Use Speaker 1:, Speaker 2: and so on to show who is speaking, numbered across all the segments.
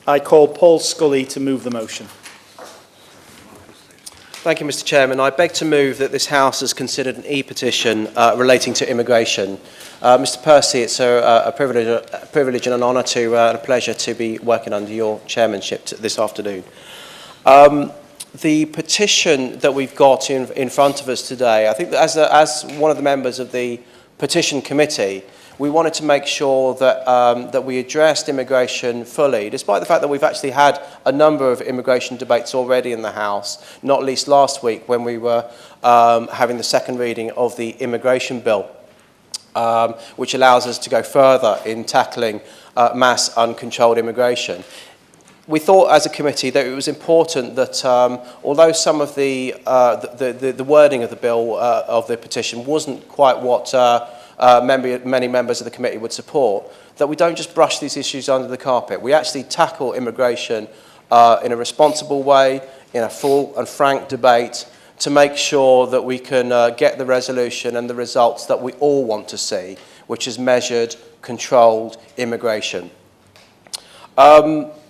Speaker 1: I call Paul Scully to move the motion.
Speaker 2: Thank you, Mr. Chairman. I beg to move that this House has considered an e-petition relating to immigration. Mr. Percy, it's a privilege and an honour and a pleasure to be working under your chairmanship this afternoon. The petition that we've got in front of us today, I think that as one of the members of the petition committee, we wanted to make sure that, that we addressed immigration fully, despite the fact that we've actually had a number of immigration debates already in the House, not least last week when we were having the second reading of the immigration bill, which allows us to go further in tackling mass uncontrolled immigration. We thought as a committee that it was important that although some of the wording of the bill, of the petition, wasn't quite what many members of the committee would support, that we don't just brush these issues under the carpet. We actually tackle immigration in a responsible way, in a full and frank debate, to make sure that we can get the resolution and the results that we all want to see, which is measured, controlled immigration.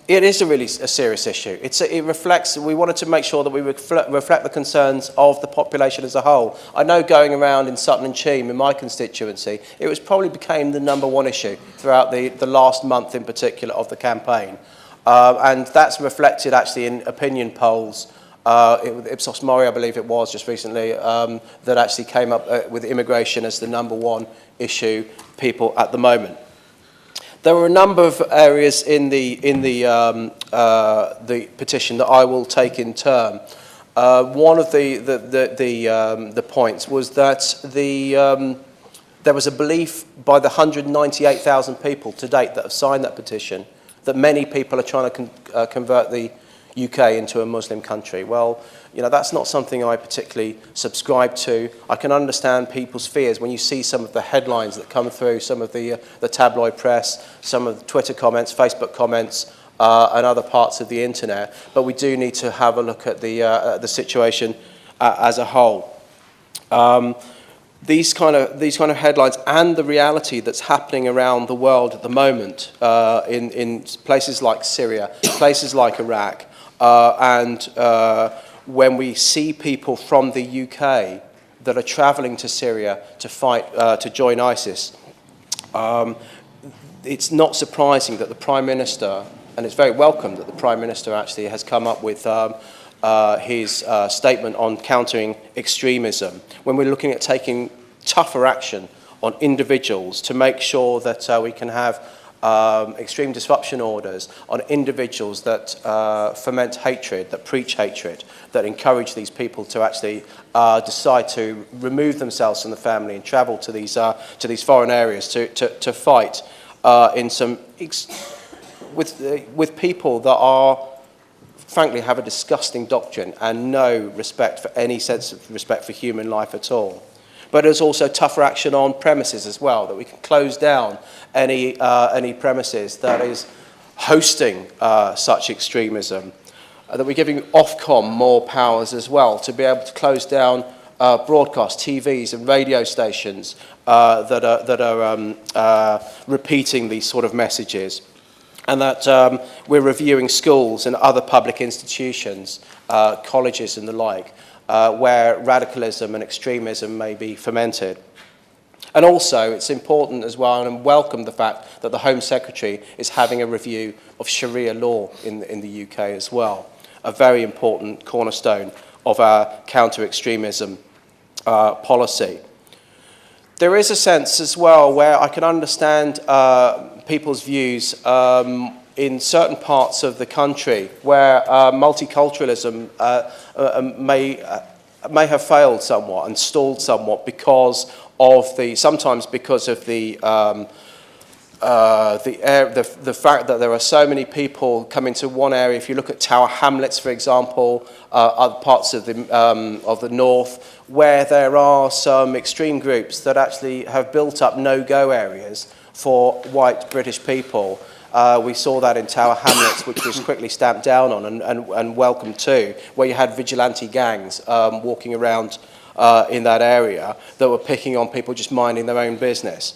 Speaker 2: It is a serious issue. It reflects, we wanted to make sure that we reflect the concerns of the population as a whole. I know going around in Sutton and Cheam, in my constituency, it was probably became the #1 issue throughout the last month in particular of the campaign. And that's reflected actually in opinion polls. Ipsos Mori, I believe it was just recently, that actually came up with immigration as the #1 issue people at the moment. There were a number of areas in the petition that I will take in turn. One of the points was that there was a belief by the 198,000 people to date that have signed that petition that many people are trying to convert the UK into a Muslim country. Well, you know, that's not something I particularly subscribe to. I can understand people's fears when you see some of the headlines that come through, some of the tabloid press, some of the Twitter comments, Facebook comments, and other parts of the internet. But we do need to have a look at the situation as a whole. These kind of headlines and the reality that's happening around the world at the moment in places like Syria, places like Iraq, when we see people from the UK that are travelling to Syria to fight, to join ISIS, it's not surprising that the Prime Minister, and it's very welcome that the Prime Minister actually has come up with his statement on countering extremism, when we're looking at taking tougher action on individuals to make sure that we can have extreme disruption orders on individuals that foment hatred, that preach hatred, that encourage these people to actually decide to remove themselves from the family and travel to these foreign areas to fight with people that are, frankly, have a disgusting doctrine and no respect for any sense of respect for human life at all. But there's also tougher action on premises as well, that we can close down any premises that is hosting such extremism, that we're giving Ofcom more powers as well to be able to close down broadcast TVs and radio stations that are repeating these sort of messages, and that we're reviewing schools and other public institutions, colleges and the like, where radicalism and extremism may be fomented. And also, it's important as well, and I welcome the fact that the Home Secretary is having a review of Sharia law in the UK as well, a very important cornerstone of our counter-extremism policy. There is a sense as well where I can understand people's views in certain parts of the country where multiculturalism may have failed somewhat and stalled somewhat because of sometimes because of the fact that there are so many people coming to one area. If you look at Tower Hamlets, for example, other parts of the north, where there are some extreme groups that actually have built up no-go areas for white British people. We saw that in Tower Hamlets, which was quickly stamped down on and welcomed too, where you had vigilante gangs walking around in that area that were picking on people just minding their own business.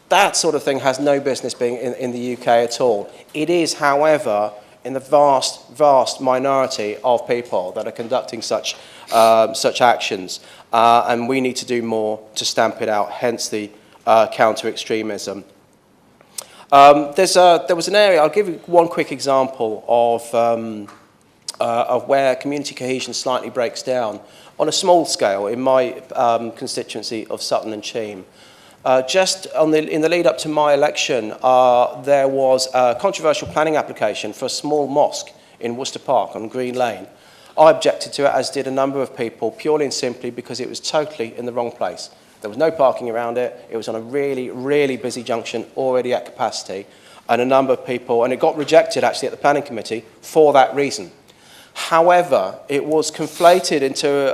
Speaker 2: That sort of thing has no business being in the UK at all. It is, however, in the vast, vast minority of people that are conducting such actions. And we need to do more to stamp it out, hence the counter-extremism. There was an area, I'll give you one quick example of where community cohesion slightly breaks down on a small scale in my constituency of Sutton and Cheam. Just in the lead up to my election, there was a controversial planning application for a small mosque in Worcester Park on Green Lane. I objected to it, as did a number of people, purely and simply because it was totally in the wrong place. There was no parking around it. It was on a really, really busy junction, already at capacity, and a number of people, and it got rejected actually at the planning committee for that reason. However, it was conflated into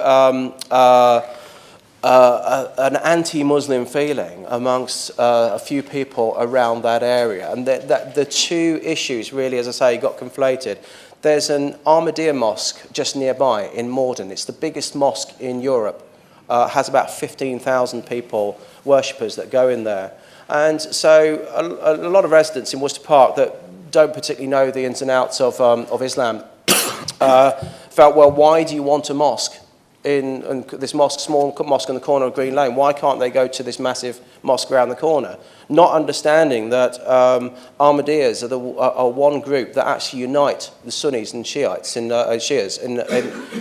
Speaker 2: an anti-Muslim feeling amongst a few people around that area. And the two issues really, as I say, got conflated. There's an Ahmadiyya mosque just nearby in Morden. It's the biggest mosque in Europe. Has about 15,000 people, worshippers that go in there. And so a lot of residents in Worcester Park that don't particularly know the ins and outs of Islam felt, well, why do you want a mosque in this small mosque in the corner of Green Lane? Why can't they go to this massive mosque around the corner? Not understanding that Ahmadiyyas are one group that actually unite the Sunnis and Shiites Shias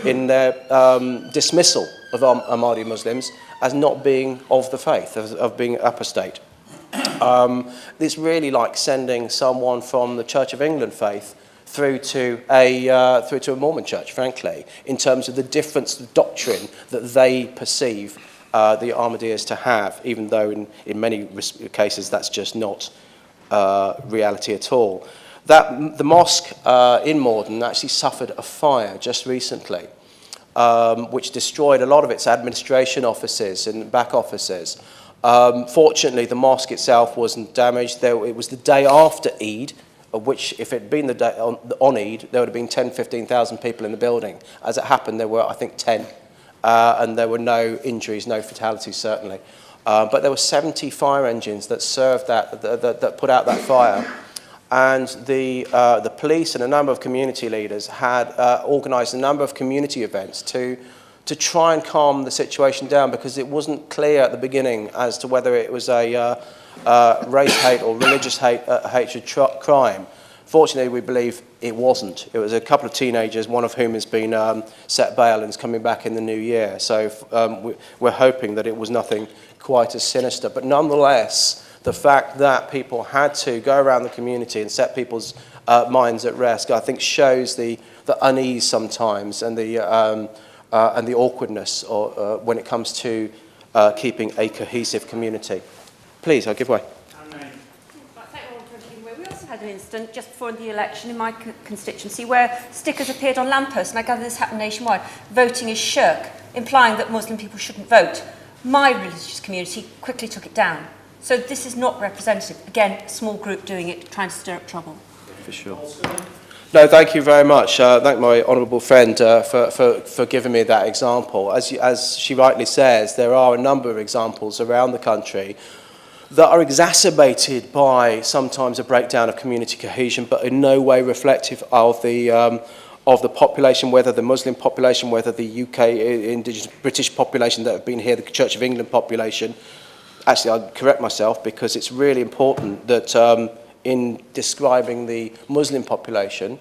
Speaker 2: in their dismissal of Ahmadi Muslims as not being of the faith, of being apostate. It's really like sending someone from the Church of England faith through to a Mormon church, frankly, in terms of the difference of doctrine that they perceive the Ahmadiyyas to have, even though in many cases that's just not reality at all. The mosque in Morden actually suffered a fire just recently, which destroyed a lot of its administration offices and back offices. Fortunately, the mosque itself wasn't damaged. It was the day after Eid, of which, if it had been the day on Eid, there would have been 10,000, 15,000 people in the building. As it happened, there were, I think, 10. And there were no injuries, no fatalities, certainly. But there were 70 fire engines that served that put out that fire. And the police and a number of community leaders had organised a number of community events to try and calm the situation down, because it wasn't clear at the beginning as to whether it was a race hate or religious hatred crime. Fortunately, we believe it wasn't. It was a couple of teenagers, one of whom has been set bail and is coming back in the new year. So we're hoping that it was nothing quite as sinister. But nonetheless, the fact that people had to go around the community and set people's minds at rest, I think, shows the unease sometimes and the awkwardness when it comes to keeping a cohesive community. Please, I'll give way.
Speaker 3: We also had an incident just before the election in my constituency where stickers appeared on lampposts, and I gather this happened nationwide. Voting is shirk, implying that Muslim people shouldn't vote. My religious community quickly took it down. So this is not representative. Again, a small group doing it, trying to stir up trouble.
Speaker 2: For sure. No, thank you very much. Thank my honourable friend for giving me that example. As she rightly says, there are a number of examples around the country that are exacerbated by sometimes a breakdown of community cohesion, but in no way reflective of the population, whether the Muslim population, whether the UK indigenous British population that have been here, the Church of England population. Actually, I'll correct myself, because it's really important that in describing the Muslim population,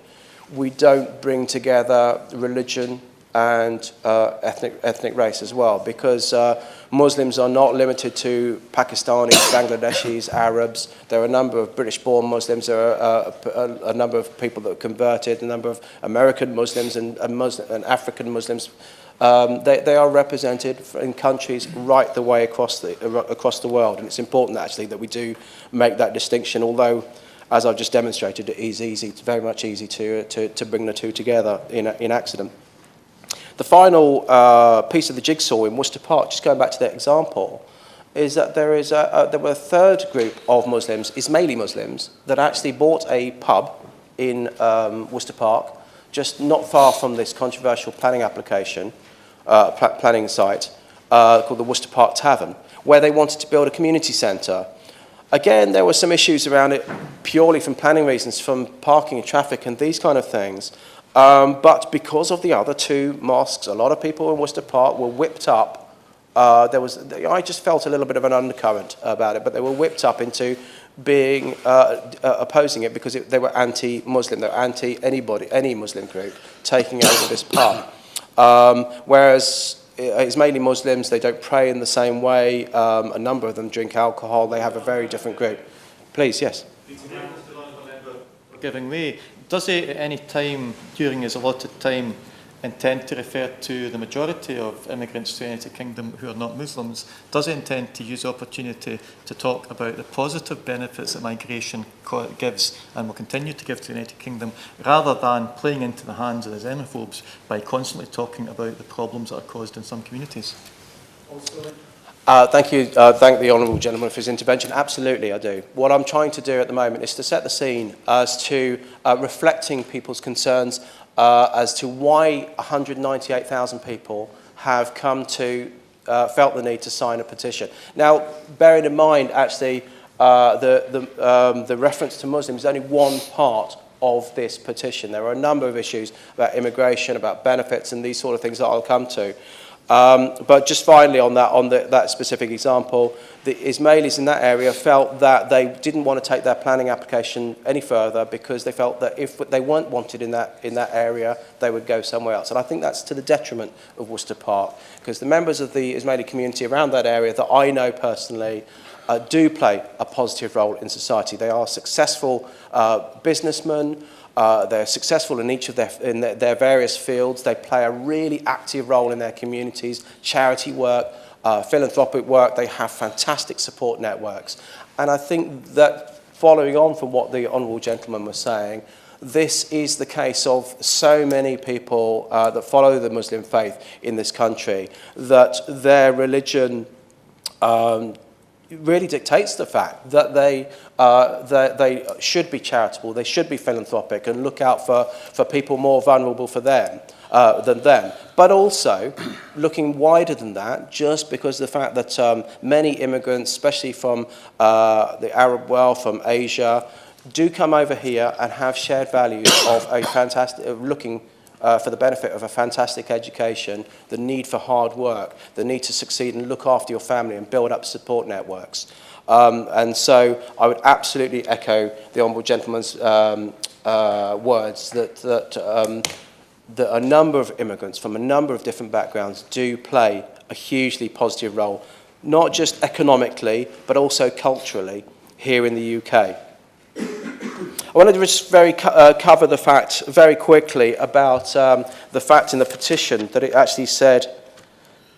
Speaker 2: we don't bring together religion and ethnic race as well, because Muslims are not limited to Pakistanis, Bangladeshis, Arabs. There are a number of British-born Muslims. There are a number of people that have converted, a number of American Muslims and African Muslims. They are represented in countries right the way across the world, and it's important actually that we do make that distinction. Although, as I've just demonstrated, it is easy, very much easy to bring the two together in accident. The final piece of the jigsaw in Worcester Park, just going back to that example, is that there were a third group of Muslims, Ismaili Muslims, that actually bought a pub in Worcester Park, just not far from this controversial planning application, planning site, called the Worcester Park Tavern, where they wanted to build a community centre. Again, there were some issues around it purely from planning reasons, from parking and traffic and these kind of things. But because of the other two mosques, a lot of people in Worcester Park were whipped up. I just felt a little bit of an undercurrent about it, but they were whipped up into being opposing it because they were anti-Muslim. They were anti-anybody, any Muslim group taking over this park. Whereas it's mainly Muslims, they don't pray in the same way. A number of them drink alcohol. They have a very different group. Please, yes.
Speaker 4: Giving way. Does he at any time during his allotted time intend to refer to the majority of immigrants to the United Kingdom who are not Muslims? Does he intend to use the opportunity to talk about the positive benefits that migration gives and will continue to give to the United Kingdom, rather than playing into the hands of the xenophobes by constantly talking about the problems that are caused in some communities?
Speaker 2: Thank you. Thank the honourable gentleman for his intervention. Absolutely, I do. What I'm trying to do at the moment is to set the scene as to reflecting people's concerns as to why 198,000 people have come to felt the need to sign a petition. Now, bearing in mind, actually, the reference to Muslims is only one part of this petition. There are a number of issues about immigration, about benefits, and these sort of things that I'll come to. But just finally on that specific example, the Ismailis in that area felt that they didn't want to take their planning application any further because they felt that if they weren't wanted in that area, they would go somewhere else. And I think that's to the detriment of Worcester Park, because the members of the Ismaili community around that area that I know personally do play a positive role in society. They are successful businessmen. They're successful in each of their various fields. They play a really active role in their communities, charity work, philanthropic work. They have fantastic support networks. And I think that following on from what the honourable gentleman was saying, this is the case of so many people that follow the Muslim faith in this country, that their religion really dictates the fact that they should be charitable, they should be philanthropic and look out for people more vulnerable than them. But also, looking wider than that, just because of the fact that many immigrants, especially from the Arab world, from Asia, do come over here and have shared values of a fantastic, looking for the benefit of a fantastic education, the need for hard work, the need to succeed and look after your family and build up support networks. And so I would absolutely echo the honourable gentleman's words that a number of immigrants from a number of different backgrounds do play a hugely positive role, not just economically, but also culturally here in the UK. I wanted to just cover the fact very quickly about the fact in the petition that it actually said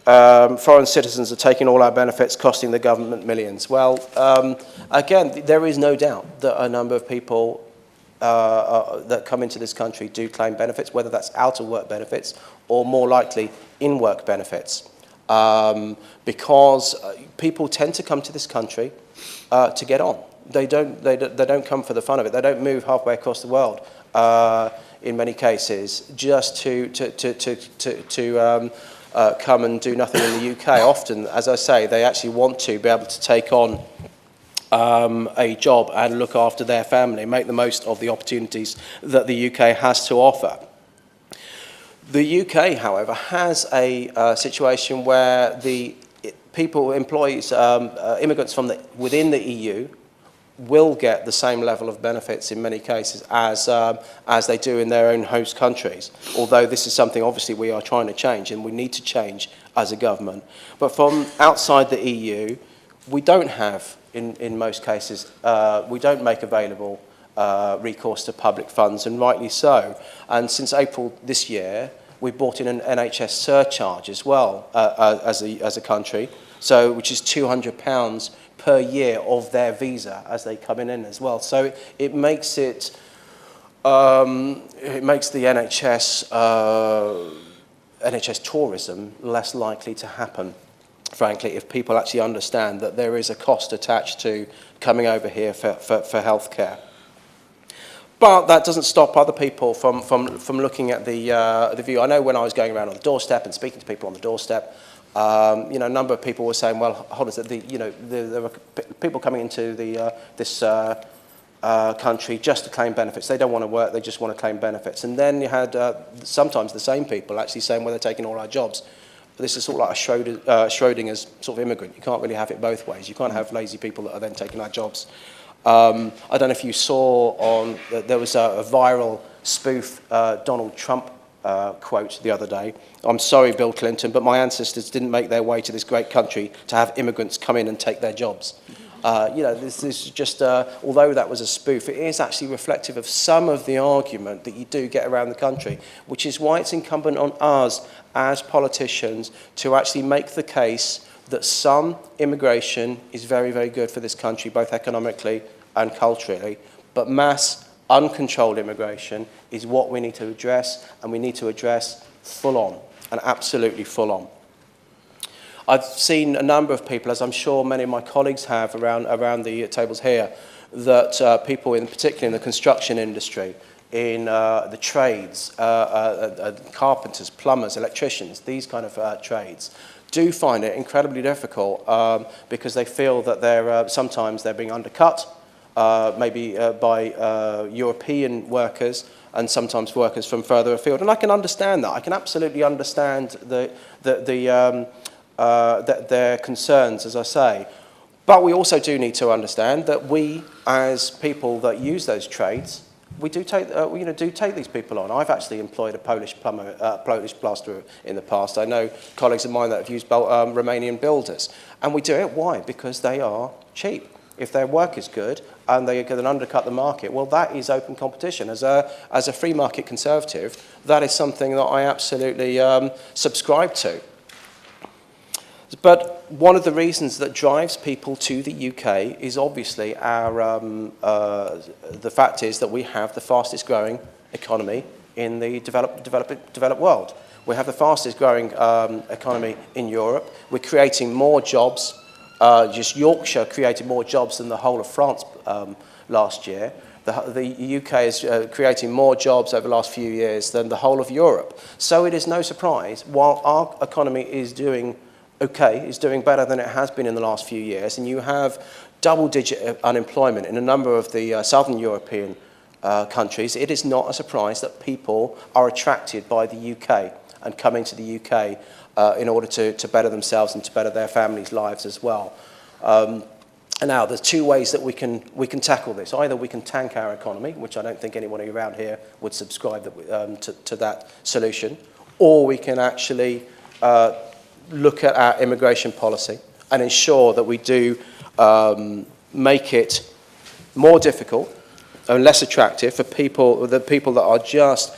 Speaker 2: foreign citizens are taking all our benefits, costing the government millions. Well, again, there is no doubt that a number of people that come into this country do claim benefits, whether that's out-of-work benefits or more likely in-work benefits, because people tend to come to this country to get on. They don't come for the fun of it. They don't move halfway across the world in many cases just to come and do nothing in the UK. Often, as I say, they actually want to be able to take on a job and look after their family, make the most of the opportunities that the UK has to offer. The UK, however, has a situation where the immigrants from within the EU will get the same level of benefits in many cases as they do in their own host countries, although this is something obviously we are trying to change and we need to change as a government. But from outside the EU, we don't have, in most cases, we don't make available recourse to public funds, and rightly so. And since April this year, we brought in an NHS surcharge as well as a country, so which is £200 per year of their visa as they come in as well. So it makes the NHS tourism less likely to happen, frankly, if people actually understand that there is a cost attached to coming over here for healthcare. But that doesn't stop other people from looking at the view. I know when I was going around on the doorstep and speaking to people on the doorstep, You know, a number of people were saying, well, hold on, there were people coming into this country just to claim benefits. They don't want to work, they just want to claim benefits. And then you had sometimes the same people actually saying, well, they're taking all our jobs. This is sort of like a Schrodinger's sort of immigrant. You can't really have it both ways. You can't have lazy people that are then taking our jobs. I don't know if you saw there was a viral spoof Donald Trump quote the other day. I'm sorry, Bill Clinton, but my ancestors didn't make their way to this great country to have immigrants come in and take their jobs. You know, this is just, although that was a spoof, it is actually reflective of some of the argument that you do get around the country, which is why it's incumbent on us as politicians to actually make the case that some immigration is very, very good for this country, both economically and culturally, but mass, uncontrolled immigration is what we need to address, and we need to address full on, and absolutely full on. I've seen a number of people, as I'm sure many of my colleagues have around the tables here, that people, particularly in the construction industry, in the trades, carpenters, plumbers, electricians, these kind of trades, do find it incredibly difficult because they feel that sometimes they're being undercut, maybe by European workers, and sometimes workers from further afield. And I can understand that. I can absolutely understand their concerns, as I say. But we also do need to understand that we, as people that use those trades, we do take these people on. I've actually employed a Polish plumber, Polish plasterer in the past. I know colleagues of mine that have used Romanian builders. And we do it. Why? Because they are cheap. If their work is good and they can undercut the market, well, that is open competition. As a free market conservative, that is something that I absolutely subscribe to. But one of the reasons that drives people to the UK is obviously the fact is that we have the fastest growing economy in the developed world. We have the fastest growing economy in Europe. We're creating more jobs. Just Yorkshire created more jobs than the whole of France last year. The UK is creating more jobs over the last few years than the whole of Europe. So it is no surprise, while our economy is doing okay, is doing better than it has been in the last few years, and you have double-digit unemployment in a number of the southern European countries, it is not a surprise that people are attracted by the UK and coming to the UK in order to better themselves and to better their families' lives as well. And now, there's two ways that we can tackle this. Either we can tank our economy, which I don't think anyone around here would subscribe to that solution, or we can actually look at our immigration policy and ensure that we do make it more difficult and less attractive for the people that are just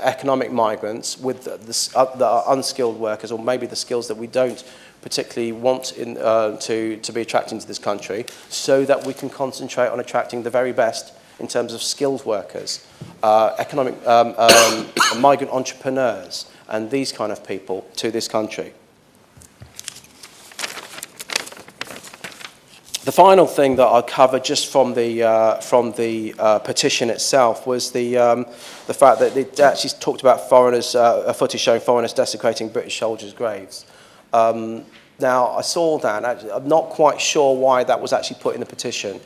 Speaker 2: economic migrants with the unskilled workers, or maybe the skills that we don't particularly want to be attracted into this country, so that we can concentrate on attracting the very best in terms of skilled workers, migrant entrepreneurs, and these kind of people to this country. The final thing that I'll cover just from the petition itself was the fact that it actually talked about foreigners, footage showing foreigners desecrating British soldiers' graves. Now, I saw that. I'm not quite sure why that was actually put in the petition.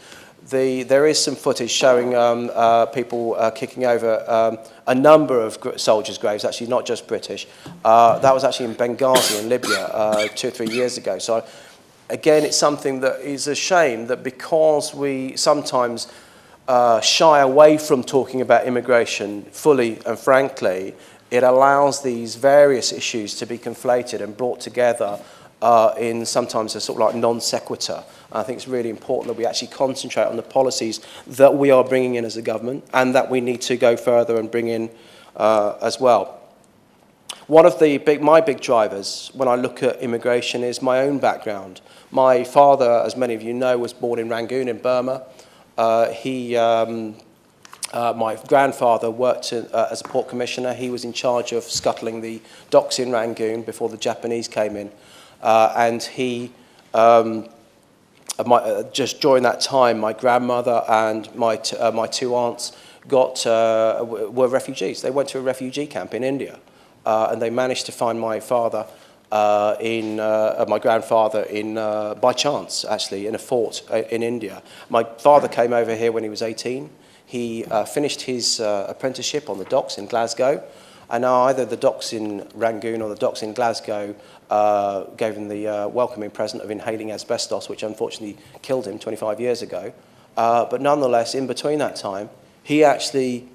Speaker 2: There is some footage showing people kicking over a number of soldiers' graves, actually not just British. That was actually in Benghazi in Libya 2 or 3 years ago. So again, it's something that is a shame that because we sometimes shy away from talking about immigration fully and frankly, it allows these various issues to be conflated and brought together in sometimes a sort of like non sequitur. I think it's really important that we actually concentrate on the policies that we are bringing in as a government and that we need to go further and bring in as well. One of my big drivers when I look at immigration is my own background. My father, as many of you know, was born in Rangoon in Burma. My grandfather worked as a port commissioner. He was in charge of scuttling the docks in Rangoon before the Japanese came in. And just during that time, my grandmother and my two aunts were refugees. They went to a refugee camp in India, and they managed to find my father my grandfather by chance, actually, in a fort in India. My father came over here when he was 18. He finished his apprenticeship on the docks in Glasgow, and now either the docks in Rangoon or the docks in Glasgow gave him the welcoming present of inhaling asbestos, which unfortunately killed him 25 years ago. But nonetheless, in between that time, he actually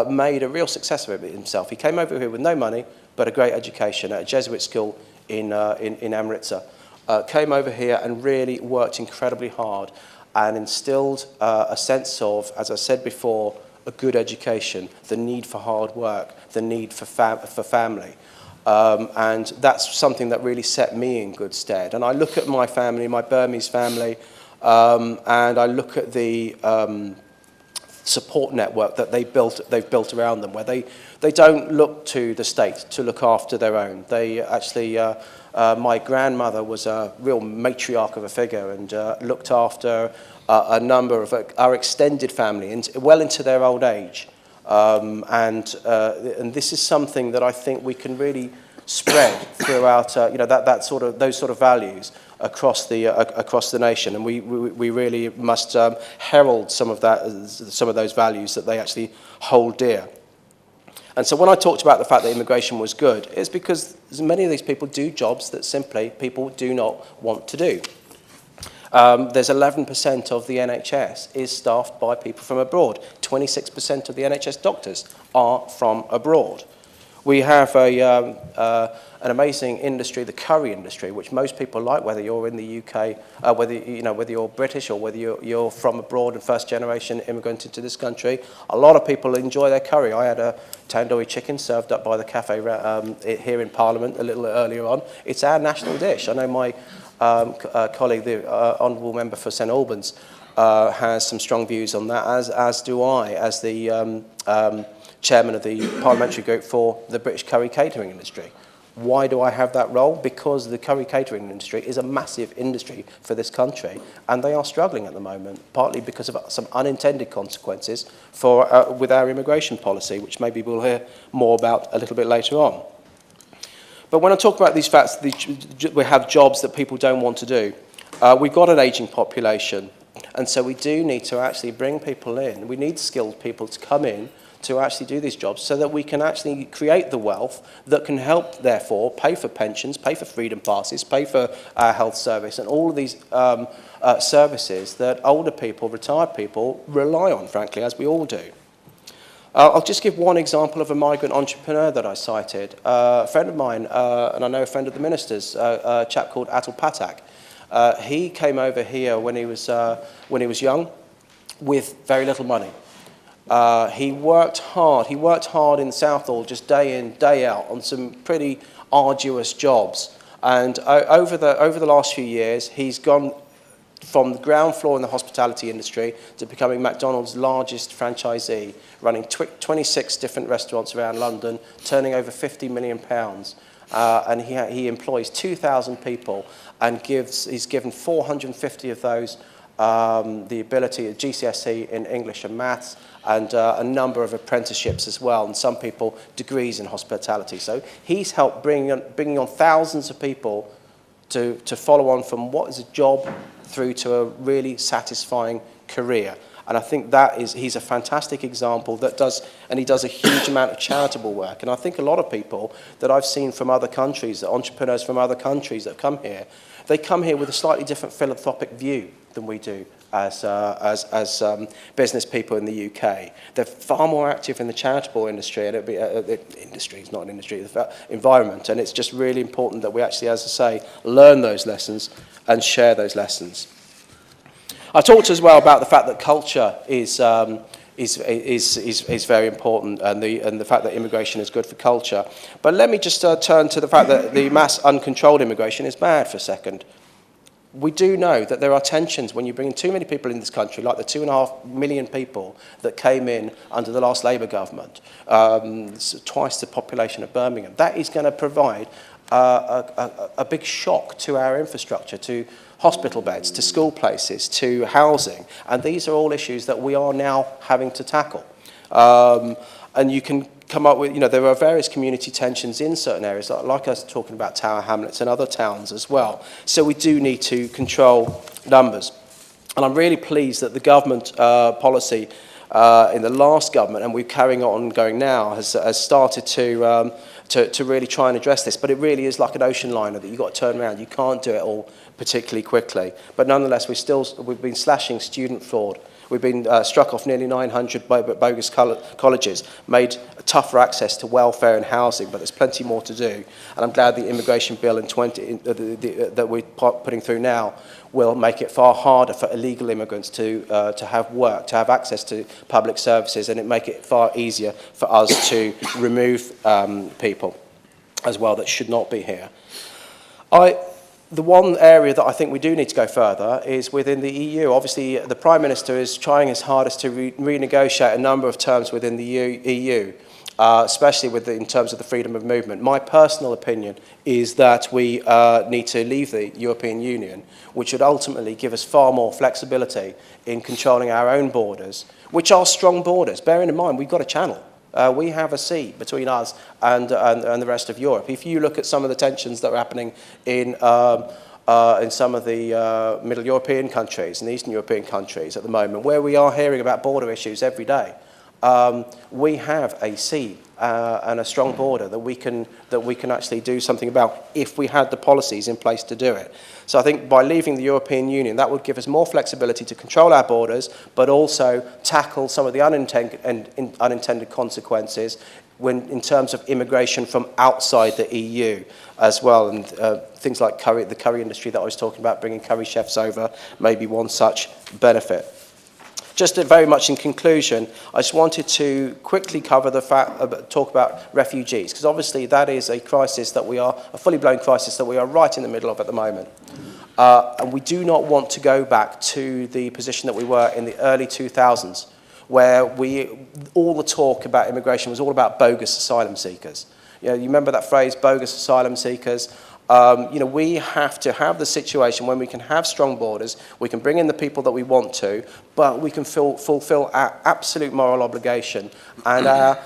Speaker 2: made a real success of it himself. He came over here with no money, but a great education at a Jesuit school in Amritsar. Came over here and really worked incredibly hard and instilled a sense of, as I said before, a good education, the need for hard work, the need for family. And that's something that really set me in good stead. And I look at my family, my Burmese family, and I look at the support network that they've built around them, where they don't look to the state to look after their own. They actually, my grandmother was a real matriarch of a figure and looked after a number of our extended family well into their old age. And this is something that I think we can really spread throughout, those sort of values across the nation, and we really must herald some of those values that they actually hold dear. And so when I talked about the fact that immigration was good, it's because many of these people do jobs that simply people do not want to do. There's 11% of the NHS is staffed by people from abroad. 26% of the NHS doctors are from abroad. We have an amazing industry, the curry industry, which most people like, whether you're in the UK, whether you're British or whether you're from abroad and first-generation immigrant into this country. A lot of people enjoy their curry. I had a tandoori chicken served up by the cafe here in Parliament a little earlier on. It's our national dish. I know my colleague, the Honourable Member for St Albans, has some strong views on that, as do I, as the chairman of the parliamentary group for the British curry catering industry. Why do I have that role? Because the curry catering industry is a massive industry for this country, and they are struggling at the moment, partly because of some unintended consequences with our immigration policy, which maybe we'll hear more about a little bit later on. But when I talk about these facts, we have jobs that people don't want to do. We've got an ageing population, and so we do need to actually bring people in. We need skilled people to come in to actually do these jobs so that we can actually create the wealth that can help, therefore, pay for pensions, pay for freedom passes, pay for our health service, and all of these services that older people, retired people, rely on, frankly, as we all do. I'll just give one example of a migrant entrepreneur that I cited. A friend of mine, and I know a friend of the Minister's, a chap called Atul Patak. He came over here when he was young with very little money. He worked hard. He worked hard in Southall, just day in, day out, on some pretty arduous jobs. And over the last few years, he's gone from the ground floor in the hospitality industry to becoming McDonald's largest franchisee, running 26 different restaurants around London, turning over £50 million. And he employs 2,000 people and he's given 450 of those the ability of GCSE in English and maths, and a number of apprenticeships as well, and some people degrees in hospitality. So he's helped bringing on thousands of people to follow on from what is a job through to a really satisfying career. And I think he's a fantastic example and he does a huge amount of charitable work. And I think a lot of people that I've seen from other countries, entrepreneurs from other countries that come here, they come here with a slightly different philanthropic view than we do as business people in the UK. They're far more active in the charitable industry, and industry is not an industry, the environment, and it's just really important that we actually, as I say, learn those lessons and share those lessons. I talked as well about the fact that culture is very important, and the fact that immigration is good for culture. But let me just turn to the fact that the mass uncontrolled immigration is bad for a second. We do know that there are tensions when you bring too many people in this country, like the 2.5 million people that came in under the last Labour government, twice the population of Birmingham. That is going to provide a big shock to our infrastructure, to hospital beds, to school places, to housing. And these are all issues that we are now having to tackle. and you can come up with, there are various community tensions in certain areas, like us talking about Tower Hamlets and other towns as well. So we do need to control numbers. And I'm really pleased that the government policy in the last government, and we're carrying on going now, has started to really try and address this. But it really is like an ocean liner that you've got to turn around. You can't do it all particularly quickly. But nonetheless, we've been slashing student fraud. We've been struck off nearly 900 bogus colleges, made tougher access to welfare and housing, but there's plenty more to do. And I'm glad the immigration bill that we're putting through now will make it far harder for illegal immigrants to have work, to have access to public services, and it make it far easier for us to remove people as well that should not be here. The one area that I think we do need to go further is within the EU. Obviously, the Prime Minister is trying his hardest to renegotiate a number of terms within the EU, especially in terms of the freedom of movement. My personal opinion is that we need to leave the European Union, which would ultimately give us far more flexibility in controlling our own borders, which are strong borders. Bearing in mind, we've got a channel. We have a sea between us and the rest of Europe. If you look at some of the tensions that are happening in some of the Middle European countries and Eastern European countries at the moment, where we are hearing about border issues every day, we have a sea and a strong border that we can actually do something about if we had the policies in place to do it. So I think by leaving the European Union, that would give us more flexibility to control our borders, but also tackle some of the unintended consequences in terms of immigration from outside the EU as well. And things like the curry industry that I was talking about, bringing curry chefs over, may be one such benefit. Just very much in conclusion, I just wanted to quickly cover talk about refugees, because obviously that is a crisis that a fully blown crisis that we are right in the middle of at the moment. And we do not want to go back to the position that we were in the early 2000s, where all the talk about immigration was all about bogus asylum seekers. You remember that phrase, bogus asylum seekers? We have to have the situation when we can have strong borders, we can bring in the people that we want to, but we can fulfill our absolute moral obligation and the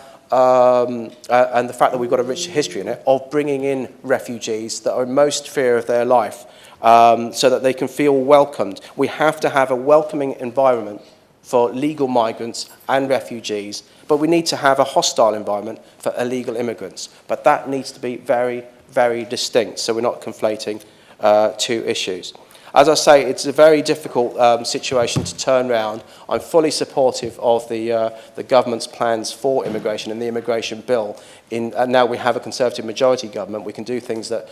Speaker 2: fact that we've got a rich history in it of bringing in refugees that are in most fear of their life, so that they can feel welcomed. We have to have a welcoming environment for legal migrants and refugees, but we need to have a hostile environment for illegal immigrants. But that needs to be very, very distinct, so we're not conflating two issues. As I say, it's a very difficult situation to turn around. I'm fully supportive of the government's plans for immigration and the immigration bill. Now we have a Conservative majority government, we can do things that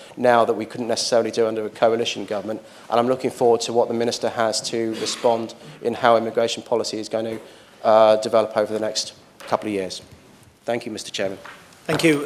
Speaker 2: we couldn't necessarily do under a coalition government, and I'm looking forward to what the Minister has to respond in how immigration policy is going to develop over the next couple of years. Thank you, Mr. Chairman.
Speaker 1: Thank you.